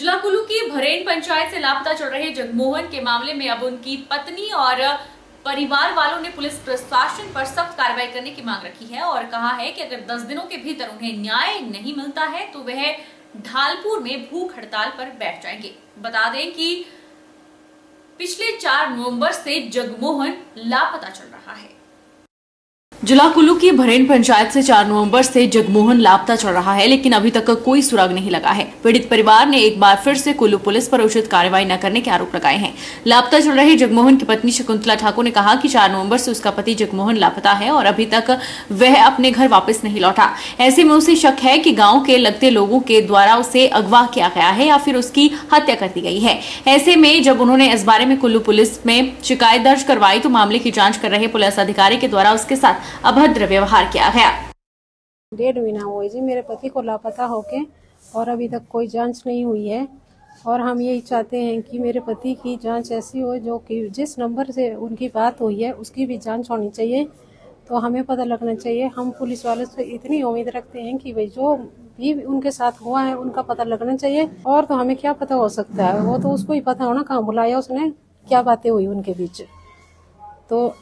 जिला कुल्लू की भरेन पंचायत से लापता चल रहे जगमोहन के मामले में अब उनकी पत्नी और परिवार वालों ने पुलिस प्रशासन पर सख्त कार्रवाई करने की मांग रखी है और कहा है कि अगर 10 दिनों के भीतर उन्हें न्याय नहीं मिलता है तो वह ढालपुर में भूख हड़ताल पर बैठ जाएंगे। बता दें कि पिछले 4 नवंबर से जगमोहन लापता चल रहा है। जिला कुल्लू की भरेन पंचायत से 4 नवंबर से जगमोहन लापता चल रहा है, लेकिन अभी तक कोई सुराग नहीं लगा है। पीड़ित परिवार ने एक बार फिर से कुल्लू पुलिस पर उचित कार्रवाई न करने के आरोप लगाए हैं। लापता चल रहे जगमोहन की पत्नी शकुंतला ठाकुर ने कहा कि 4 नवंबर से उसका पति जगमोहन लापता है और अभी तक वह अपने घर वापस नहीं लौटा। ऐसे में उसे शक है कि गाँव के लगते लोगों के द्वारा उसे अगवा किया गया है या फिर उसकी हत्या कर दी गई है। ऐसे में जब उन्होंने इस बारे में कुल्लू पुलिस में शिकायत दर्ज करवाई तो मामले की जाँच कर रहे पुलिस अधिकारी के द्वारा उसके साथ अभद्र व्यवहार किया गया। 1.5 महीना हुआ जी मेरे पति को लापता होके और अभी तक कोई जांच नहीं हुई है और हम यही चाहते हैं कि मेरे पति की जांच ऐसी हो जो कि जिस नंबर से उनकी बात हुई है उसकी भी जांच होनी चाहिए। तो हमें पता लगना चाहिए। हम पुलिस वालों से इतनी उम्मीद रखते हैं कि भाई जो भी उनके साथ हुआ है उनका पता लगना चाहिए। और तो हमें क्या पता हो सकता है, वो तो उसको ही पता होना कहाँ बुलाया उसने, क्या बातें हुई उनके बीच। तो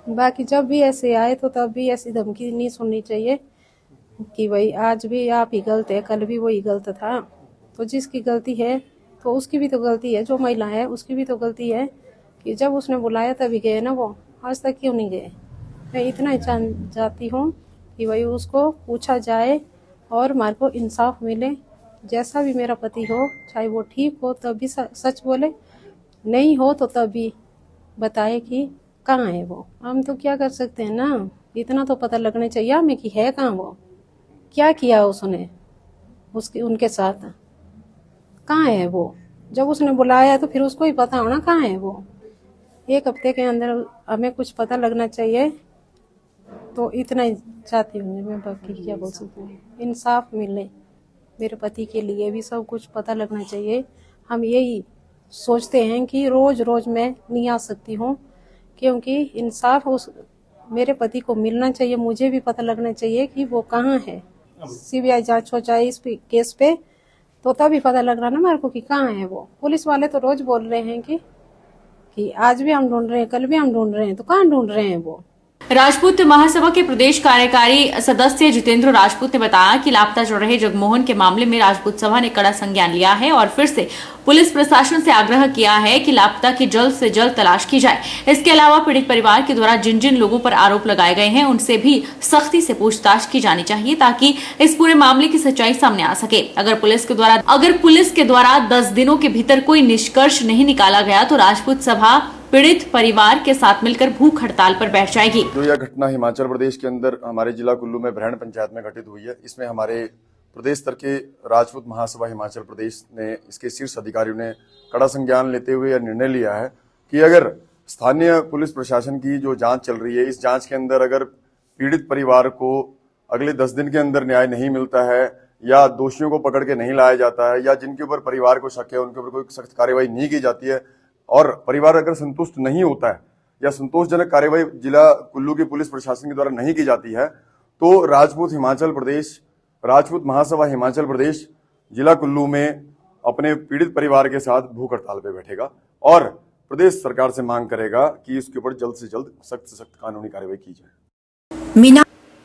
बाकी जब भी ऐसे आए तो तब भी ऐसी धमकी नहीं सुननी चाहिए कि भाई आज भी आप ही गलत है, कल भी वही गलत था। तो जिसकी गलती है तो उसकी भी तो गलती है, जो महिला है उसकी भी तो गलती है कि जब उसने बुलाया तभी गए ना, वो आज तक क्यों नहीं गए। मैं इतना ही चाहती हूँ कि भाई उसको पूछा जाए और हमारे को इंसाफ मिले। जैसा भी मेरा पति हो, चाहे वो ठीक हो तब भी सच बोले, नहीं हो तो तब भी बताए कि कहाँ है वो। हम तो क्या कर सकते हैं ना, इतना तो पता लगना चाहिए हमें कि है कहाँ वो, क्या किया उसने उनके साथ, कहाँ है वो। जब उसने बुलाया तो फिर उसको ही पता होना कहाँ है वो। 1 हफ्ते के अंदर हमें कुछ पता लगना चाहिए। तो इतना ही चाहती हूँ मैं, बाकी क्या बोल सकती हूँ। इंसाफ मिले मेरे पति के लिए भी, सब कुछ पता लगना चाहिए। हम यही सोचते हैं कि रोज रोज मैं नहीं आ सकती हूँ क्योंकि इंसाफ उस मेरे पति को मिलना चाहिए। मुझे भी पता लगना चाहिए कि वो कहाँ है। सीबीआई जांच हो जाए इस केस पे तो तभी पता लग रहा ना मेरे को कि कहाँ है वो। पुलिस वाले तो रोज बोल रहे हैं कि आज भी हम ढूंढ रहे हैं, कल भी हम ढूंढ रहे हैं, तो कहाँ ढूंढ रहे हैं वो। राजपूत महासभा के प्रदेश कार्यकारी सदस्य जितेंद्र राजपूत ने बताया कि लापता चल रहे जगमोहन के मामले में राजपूत सभा ने कड़ा संज्ञान लिया है और फिर से पुलिस प्रशासन से आग्रह किया है कि लापता की जल्द से जल्द तलाश की जाए। इसके अलावा पीड़ित परिवार के द्वारा जिन जिन लोगों पर आरोप लगाए गए हैं उनसे भी सख्ती से पूछताछ की जानी चाहिए ताकि इस पूरे मामले की सच्चाई सामने आ सके। अगर पुलिस के द्वारा 10 दिनों के भीतर कोई निष्कर्ष नहीं निकाला गया तो राजपूत सभा पीड़ित परिवार के साथ मिलकर भूख हड़ताल पर बैठ जाएगी। जो यह घटना हिमाचल प्रदेश के अंदर हमारे जिला कुल्लू में भरेन पंचायत में घटित हुई है, इसमें हमारे प्रदेश स्तर के राजपूत महासभा हिमाचल प्रदेश ने इसके शीर्ष अधिकारियों ने कड़ा संज्ञान लेते हुए यह निर्णय लिया है कि अगर स्थानीय पुलिस प्रशासन की जो जांच चल रही है, इस जांच के अंदर अगर पीड़ित परिवार को अगले 10 दिन के अंदर न्याय नहीं मिलता है या दोषियों को पकड़ के नहीं लाया जाता है या जिनके ऊपर परिवार को शक है उनके ऊपर कोई सख्त कार्रवाई नहीं की जाती है और परिवार अगर संतुष्ट नहीं होता है या संतोषजनक कार्रवाई जिला कुल्लू की पुलिस प्रशासन के द्वारा नहीं की जाती है तो राजपूत महासभा हिमाचल प्रदेश जिला कुल्लू में अपने पीड़ित परिवार के साथ भूख हड़ताल पे बैठेगा और प्रदेश सरकार से मांग करेगा कि इसके ऊपर जल्द से जल्द सख्त से सख्त कानूनी कार्रवाई की जाए।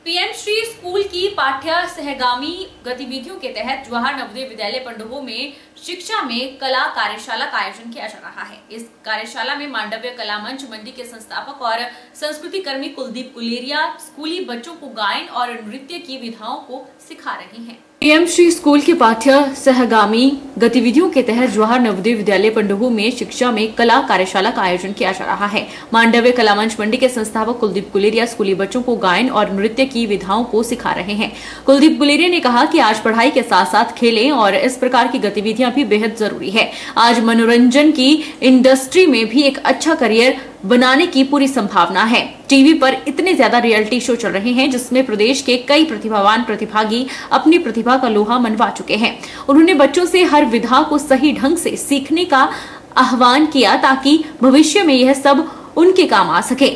पीएम श्री स्कूल की पाठ्य सहगामी गतिविधियों के तहत जवाहर नवोदय विद्यालय पंडोह में शिक्षा में कला कार्यशाला का आयोजन किया जा रहा है। इस कार्यशाला में मांडव्य कला मंच मंडी के संस्थापक और संस्कृति कर्मी कुलदीप गुलेरिया स्कूली बच्चों को गायन और नृत्य की विधाओं को सिखा रहे हैं। पीएम श्री स्कूल की पाठ्य सहगामी गतिविधियों के तहत जवाहर नवोदय विद्यालय पंडोह में शिक्षा में कला कार्यशाला का आयोजन किया जा रहा है। मांडव्य कला मंच मंडी के संस्थापक कुलदीप गुलेरिया स्कूली बच्चों को गायन और नृत्य की विधाओं को सिखा रहे हैं। कुलदीप गुलेरिया ने कहा कि आज पढ़ाई के साथ साथ खेलें और इस प्रकार की गतिविधियां भी बेहद जरूरी है। आज मनोरंजन की इंडस्ट्री में भी एक अच्छा करियर बनाने की पूरी संभावना है। टीवी पर इतने ज्यादा रियलिटी शो चल रहे हैं जिसमें प्रदेश के कई प्रतिभावान प्रतिभागी अपनी प्रतिभा का लोहा मनवा चुके हैं। उन्होंने बच्चों से हर विधा को सही ढंग से सीखने का आह्वान किया ताकि भविष्य में यह सब उनके काम आ सके।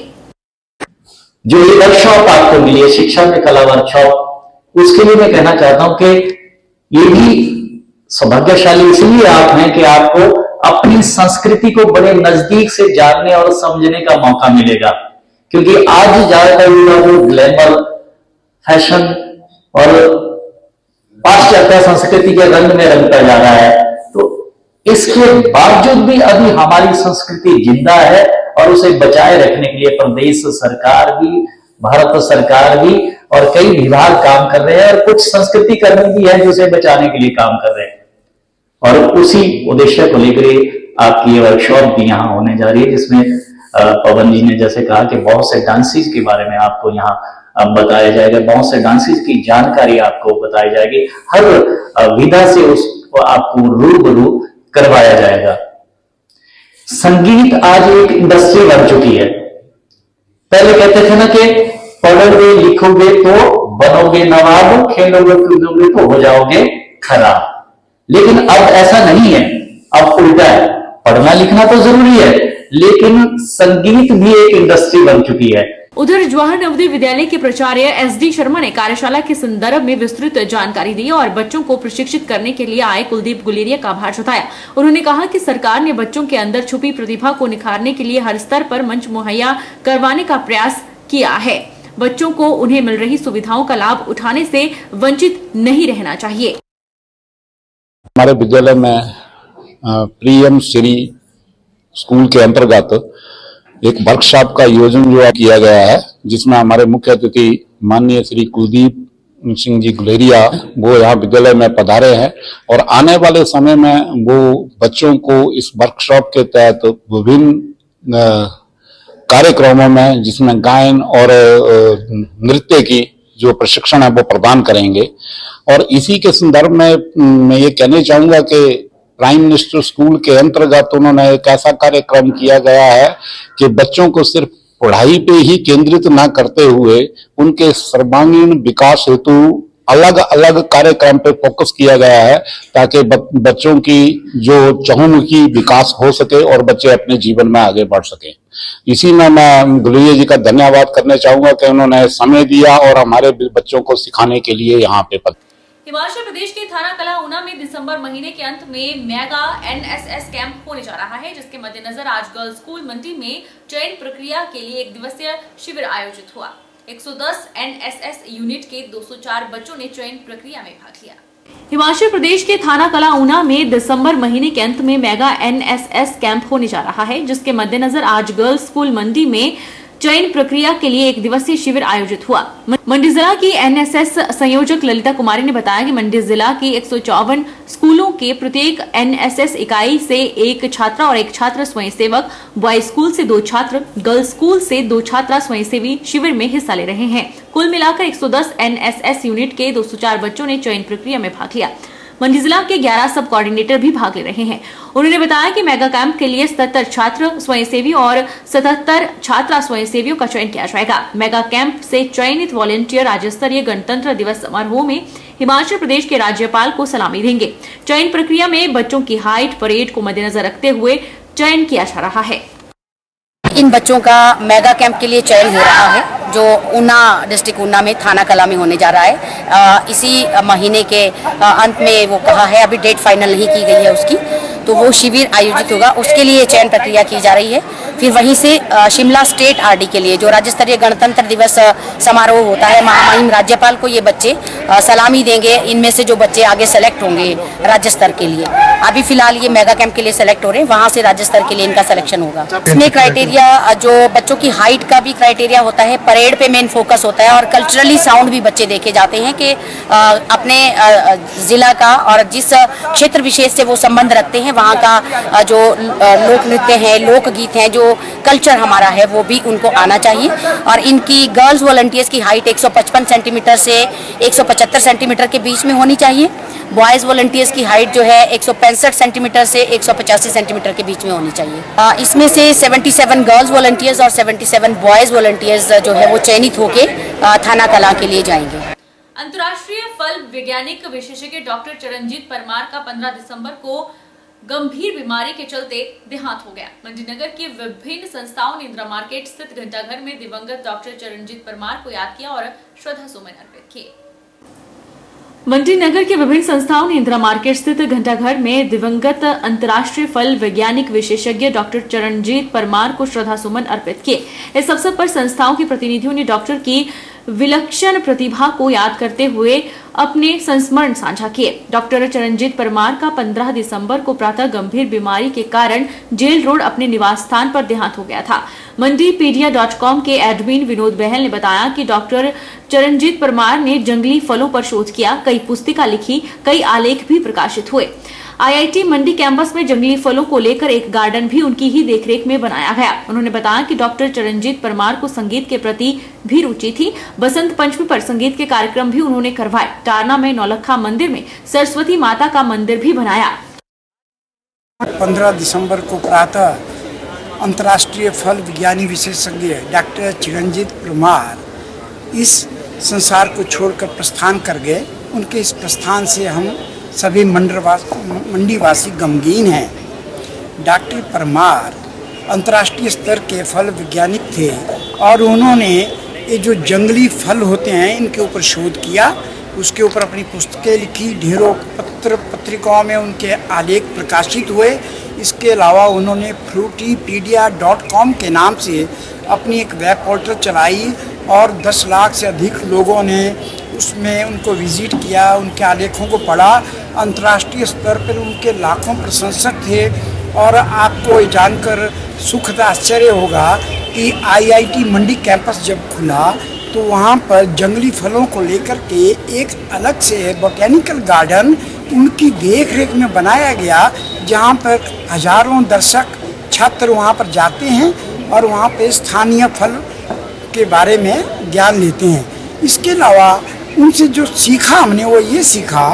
जो ये वर्कशॉप आपको मिली है शिक्षा में कला वर्कशॉप, उसके लिए मैं कहना चाहता हूं कि ये भी सौभाग्यशाली इसलिए आप हैं कि आपको अपनी संस्कृति को बड़े नजदीक से जानने और समझने का मौका मिलेगा, क्योंकि आज ज्यादातर लोग ग्लैमर, फैशन और पाश्चात्य संस्कृति के रंग में रंगता जा रहा है। तो इसके बावजूद भी अभी हमारी संस्कृति जिंदा है और उसे बचाए रखने के लिए प्रदेश सरकार भी, भारत सरकार भी और कई विभाग काम कर रहे हैं और कुछ संस्कृति कर्मी भी है जो उसे बचाने के लिए काम कर रहे हैं। और उसी उद्देश्य को लेकर आपकी वर्कशॉप भी यहाँ होने जा रही है, जिसमें पवन जी ने जैसे कहा कि बहुत से डांसेस के बारे में आपको यहाँ बताया जाएगा, बहुत से डांसेस की जानकारी आपको बताई जाएगी, हर विधा से उसको आपको रूबरू करवाया जाएगा। संगीत आज एक इंडस्ट्री बन चुकी है। पहले कहते थे ना कि पढ़ोगे लिखोगे तो बनोगे नवाब, खेलोगे कूदोगे तो हो जाओगे खराब, लेकिन अब ऐसा नहीं है, अब उल्टा है। पढ़ना लिखना तो जरूरी है, लेकिन संगीत भी एक इंडस्ट्री बन चुकी है। उधर जवाहर नवोदय विद्यालय के प्राचार्य SD शर्मा ने कार्यशाला के संदर्भ में विस्तृत जानकारी दी और बच्चों को प्रशिक्षित करने के लिए आए कुलदीप गुलेरिया का आभार जताया। उन्होंने कहा कि सरकार ने बच्चों के अंदर छुपी प्रतिभा को निखारने के लिए हर स्तर पर मंच मुहैया करवाने का प्रयास किया है। बच्चों को उन्हें मिल रही सुविधाओं का लाभ उठाने से वंचित नहीं रहना चाहिए। हमारे विद्यालय में प्रियम श्री स्कूल के अंतर्गत एक वर्कशॉप का आयोजन जो किया गया है, जिसमें हमारे मुख्य अतिथि माननीय श्री कुलदीप सिंह जी गुलेरिया वो यहाँ विद्यालय में पधारे हैं और आने वाले समय में वो बच्चों को इस वर्कशॉप के तहत विभिन्न कार्यक्रमों में, जिसमें गायन और नृत्य की जो प्रशिक्षण है वो प्रदान करेंगे। और इसी के संदर्भ में मैं ये कहना चाहूंगा कि प्राइम मिनिस्टर स्कूल के अंतर्गत उन्होंने एक ऐसा कार्यक्रम किया गया है कि बच्चों को सिर्फ पढ़ाई पे ही केंद्रित ना करते हुए उनके सर्वांगीण विकास हेतु अलग अलग कार्यक्रम पे फोकस किया गया है, ताकि बच्चों की जो चहुमुखी विकास हो सके और बच्चे अपने जीवन में आगे बढ़ सके। इसी में मैं गुलेरिया जी का धन्यवाद करना चाहूंगा कि उन्होंने समय दिया और हमारे बच्चों को सिखाने के लिए यहाँ पे हिमाचल प्रदेश के थाना कला ऊना में दिसंबर महीने के अंत में मेगा NSS कैंप होने जा रहा है, जिसके मद्देनजर आज गर्ल्स स्कूल मंडी में चयन प्रक्रिया के लिए एक दिवसीय शिविर आयोजित हुआ। 110 NSS यूनिट के 204 बच्चों ने चयन प्रक्रिया में भाग लिया। हिमाचल प्रदेश के थाना कला ऊना में दिसंबर महीने के अंत में मेगा NSS कैंप होने जा रहा है, जिसके मद्देनजर आज गर्ल्स स्कूल मंडी में चयन प्रक्रिया के लिए एक दिवसीय शिविर आयोजित हुआ। मंडी जिला की NSS संयोजक ललिता कुमारी ने बताया कि मंडी जिला की 154 स्कूलों के प्रत्येक NSS इकाई से एक छात्रा और एक छात्र स्वयंसेवक, बॉयज स्कूल से 2 छात्र, गर्ल्स स्कूल से 2 छात्रा स्वयंसेवी शिविर में हिस्सा ले रहे हैं। कुल मिलाकर 110 NSS यूनिट के 204 बच्चों ने चयन प्रक्रिया में भाग लिया। मंडी जिला के 11 सब कोऑर्डिनेटर भी भाग ले रहे हैं। उन्होंने बताया कि मेगा कैंप के लिए 77 छात्र स्वयंसेवी और 77 छात्रा स्वयंसेवियों का चयन किया जाएगा। मेगा कैंप से चयनित वॉलंटियर राज्य स्तरीय गणतंत्र दिवस समारोह में हिमाचल प्रदेश के राज्यपाल को सलामी देंगे। चयन प्रक्रिया में बच्चों की हाइट, परेड को मद्देनजर रखते हुए चयन किया जा रहा है। इन बच्चों का मेगा कैंप के लिए चयन हो रहा है, जो ऊना डिस्ट्रिक्ट ऊना में थाना कला में होने जा रहा है। इसी महीने के अंत में वो कहा है, अभी डेट फाइनल नहीं की गई है उसकी, तो वो शिविर आयोजित होगा, उसके लिए चयन प्रक्रिया की जा रही है। फिर वहीं से शिमला स्टेट RD के लिए जो राज्य स्तरीय गणतंत्र दिवस समारोह होता है, महामहिम राज्यपाल को ये बच्चे सलामी देंगे। इनमें से जो बच्चे आगे सेलेक्ट होंगे राज्य स्तर के लिए, अभी फिलहाल ये मेगा कैंप के लिए सेलेक्ट हो रहे हैं, वहां से राज्य स्तर के लिए इनका सिलेक्शन होगा। इसमें क्राइटेरिया जो बच्चों की हाइट का भी क्राइटेरिया होता है, परेड पे मेन फोकस होता है और कल्चरली साउंड भी बच्चे देखे जाते हैं कि अपने जिला का और जिस क्षेत्र विशेष से वो संबंध रखते हैं वहाँ का जो लोक नृत्य है, लोकगीत हैं, जो कल्चर हमारा है वो भी उनको आना चाहिए। और इनकी गर्ल्स वॉलंटियर्स की हाइट 155 सेंटीमीटर से 175 सेंटीमीटर के बीच में होनी चाहिए। बॉयज वॉलंटियर्स की हाइट जो है 165 सेंटीमीटर से 185 सेंटीमीटर के बीच में होनी चाहिए। इसमें से 77 गर्ल्स वॉलंटियर्स और 77 बॉयज वॉलंटियर्स जो है वो चयनित होके थाना कला के लिए जाएंगे। अंतर्राष्ट्रीय फल वैज्ञानिक विशेषज्ञ डॉक्टर चरणजीत परमार का 15 दिसंबर को गंभीर बीमारी के चलते देहांत हो गया। मंडीनगर की विभिन्न संस्थाओं ने इंदिरा मार्केट स्थित घंटाघर में दिवंगत डॉक्टर चरणजीत परमार को याद किया और श्रद्धा सुमन अर्पित किए। मंडी नगर के विभिन्न संस्थाओं ने इंदिरा मार्केट स्थित घंटाघर में दिवंगत अंतर्राष्ट्रीय फल वैज्ञानिक विशेषज्ञ डॉक्टर चरणजीत परमार को श्रद्धासुमन अर्पित किए। इस अवसर पर संस्थाओं के प्रतिनिधियों ने डॉक्टर की विलक्षण प्रतिभा को याद करते हुए अपने संस्मरण साझा किए। डॉक्टर चरणजीत परमार का 15 दिसंबर को प्रातः गंभीर बीमारी के कारण जेल रोड अपने निवास स्थान पर देहांत हो गया था। मंडीपीडिया.com के एडमिन विनोद बहल ने बताया कि डॉक्टर चरणजीत परमार ने जंगली फलों पर शोध किया, कई पुस्तिका लिखी, कई आलेख भी प्रकाशित हुए। IIT मंडी कैंपस में जंगली फलों को लेकर एक गार्डन भी उनकी ही देखरेख में बनाया गया। उन्होंने बताया कि डॉक्टर चरणजीत परमार को संगीत के प्रति भी रुचि थी। बसंत पंचमी पर संगीत के कार्यक्रम भी उन्होंने करवाए। टारना में नौलखा मंदिर में सरस्वती माता का मंदिर भी बनाया। 15 दिसंबर को प्रातः अंतर्राष्ट्रीय फल विज्ञानी विशेषज्ञ डॉक्टर चिरंजीत परमार इस संसार को छोड़कर प्रस्थान कर गए। उनके इस प्रस्थान से हम सभी मंडीवासी गमगीन हैं। डॉक्टर परमार अंतर्राष्ट्रीय स्तर के फल वैज्ञानिक थे और उन्होंने ये जो जंगली फल होते हैं इनके ऊपर शोध किया, उसके ऊपर अपनी पुस्तकें लिखी, ढेरों पत्रिकाओं में उनके आलेख प्रकाशित हुए। इसके अलावा उन्होंने fruitypedia.com के नाम से अपनी एक वेब पोर्टल चलाई और 10 लाख से अधिक लोगों ने उसमें उनको विजिट किया, उनके आलेखों को पढ़ा। अंतर्राष्ट्रीय स्तर पर उनके लाखों प्रशंसक थे और आपको ये जानकर सुखद आश्चर्य होगा कि IIT मंडी कैंपस जब खुला तो वहाँ पर जंगली फलों को लेकर के एक अलग से बोटेनिकल गार्डन उनकी देख रेख में बनाया गया, जहाँ पर हजारों दर्शक छात्र वहाँ पर जाते हैं और वहाँ पे स्थानीय फल के बारे में ज्ञान लेते हैं। इसके अलावा उनसे जो सीखा हमने वो ये सीखा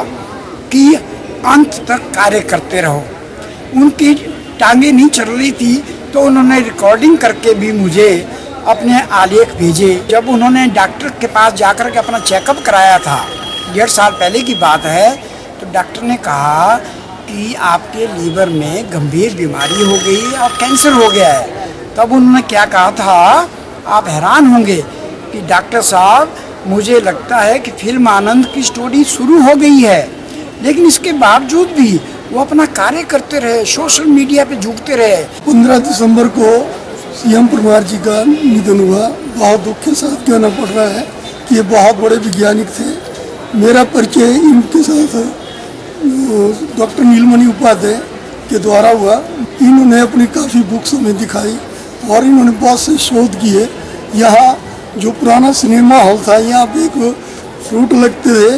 कि अंत तक कार्य करते रहो। उनकी टांगें नहीं चल रही थी तो उन्होंने रिकॉर्डिंग करके भी मुझे अपने आलेख भेजे। जब उन्होंने डॉक्टर के पास जाकर के अपना चेकअप कराया था, 1.5 साल पहले की बात है, तो डॉक्टर ने कहा कि आपके लीवर में गंभीर बीमारी हो गई और कैंसर हो गया है। तब उन्होंने क्या कहा था, आप हैरान होंगे कि डॉक्टर साहब मुझे लगता है कि फिल्म आनंद की स्टोरी शुरू हो गई है। लेकिन इसके बावजूद भी वो अपना कार्य करते रहे, सोशल मीडिया पे जुटते रहे। 15 दिसंबर को CM परमार जी का निधन हुआ। बहुत दुख के साथ कहना पड़ रहा है कि ये बहुत बड़े वैज्ञानिक थे। मेरा परिचय इनके साथ डॉक्टर नीलमणि उपाध्याय के द्वारा हुआ। इन्होंने अपनी काफ़ी बुक्स हमें दिखाई और इन्होंने बहुत से शोध किए। यहाँ जो पुराना सिनेमा हॉल था, यहाँ पे एक फ्रूट लगते थे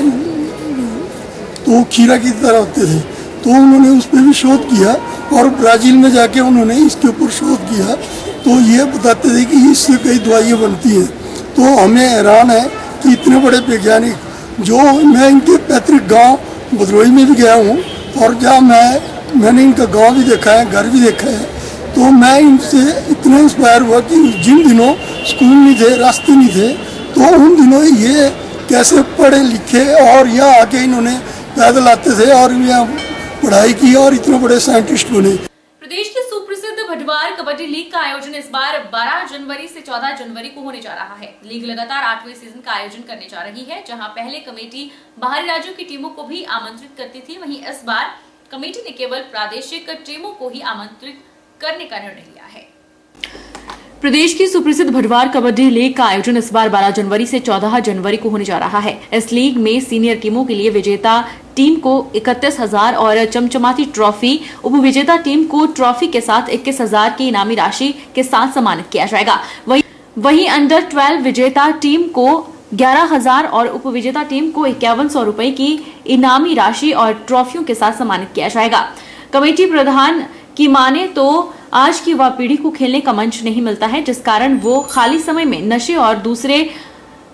तो खीरा की तरह होते थे, तो उन्होंने उस पर भी शोध किया और ब्राज़ील में जाके उन्होंने इसके ऊपर शोध किया। तो ये बताते थे कि इससे कई दवाइयाँ बनती हैं। तो हमें हैरान है कि इतने बड़े वैज्ञानिक, जो मैं इनके पैतृक गांव भदोही में भी गया हूँ और जहाँ मैंने इनका गांव भी देखा है, घर भी देखा है, तो मैं इनसे इतना इंस्पायर हुआ कि जिन दिनों स्कूल नहीं थे, रास्ते नहीं थे, तो उन दिनों ये कैसे पढ़े लिखे और यहाँ आके इन्होंने पैदल आते थे और यहाँ पढ़ाई की और इतने बड़े साइंटिस्ट बने। प्रदेश की सुप्रसिद्ध भटवार कबड्डी लीग का आयोजन इस बार 12 जनवरी से 14 जनवरी को होने जा रहा है। लीग लगातार 8वें सीजन का आयोजन करने जा रही है, जहां पहले कमेटी बाहरी राज्यों की टीमों को भी आमंत्रित करती थी, वहीं इस बार कमेटी ने केवल प्रादेशिक टीमों को ही आमंत्रित करने का निर्णय लिया है। प्रदेश की सुप्रसिद्ध भटवार कबड्डी लीग का आयोजन इस बार 12 जनवरी से 14 जनवरी को होने जा रहा है। इस लीग में सीनियर टीमों के लिए विजेता टीम को 31,000 और चमचमाती ट्रॉफी, उपविजेता टीम को ट्रॉफी के साथ 21,000 की इनामी राशि के साथ सम्मानित किया जाएगा। वहीं अंडर 12 विजेता टीम को 11,000 और उपविजेता टीम को 5100 रुपए की इनामी राशि और ट्रॉफियों के साथ सम्मानित किया जाएगा। कमेटी प्रधान की माने तो आज की युवा पीढ़ी को खेलने का मंच नहीं मिलता है, जिस कारण वो खाली समय में नशे और दूसरे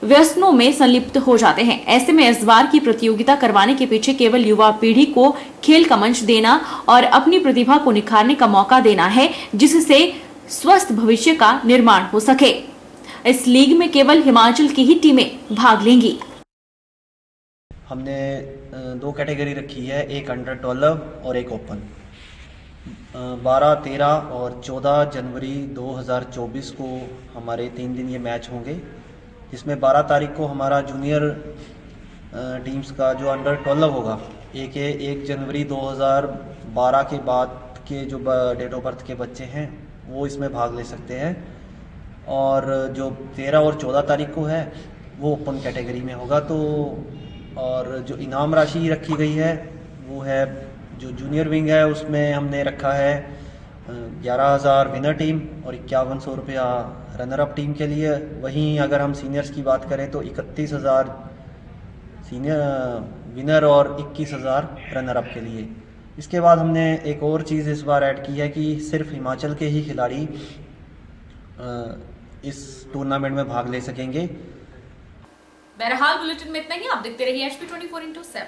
व्यसनों में संलिप्त हो जाते हैं। ऐसे में इस बार की प्रतियोगिता करवाने के पीछे केवल युवा पीढ़ी को खेल का मंच देना और अपनी प्रतिभा को निखारने का मौका देना है, जिससे स्वस्थ भविष्य का निर्माण हो सके। इस लीग में केवल हिमाचल की ही टीमें भाग लेंगी। हमने 2 कैटेगरी रखी है, एक अंडर 12 और एक ओपन। 12, 13 और 14 जनवरी 2024 को हमारे 3 दिन ये मैच होंगे, जिसमें 12 तारीख को हमारा जूनियर टीम्स का जो अंडर 12 होगा, 1 जनवरी 2012 के बाद के जो डेट ऑफ बर्थ के बच्चे हैं वो इसमें भाग ले सकते हैं। और जो 13 और 14 तारीख को है वो ओपन कैटेगरी में होगा। तो और जो इनाम राशि रखी गई है वो है, जो जूनियर विंग है उसमें हमने रखा है 11,000 विनर टीम और 5100 रुपया रनर अप टीम के लिए। वहीं अगर हम सीनियर्स की बात करें तो 31,000 सीनियर विनर और 21,000 रनर अप के लिए। इसके बाद हमने एक और चीज़ इस बार ऐड की है कि सिर्फ हिमाचल के ही खिलाड़ी इस टूर्नामेंट में भाग ले सकेंगे। बहरहाल बुलेटिन में इतना ही। आप देखते रहिए HP 24/7।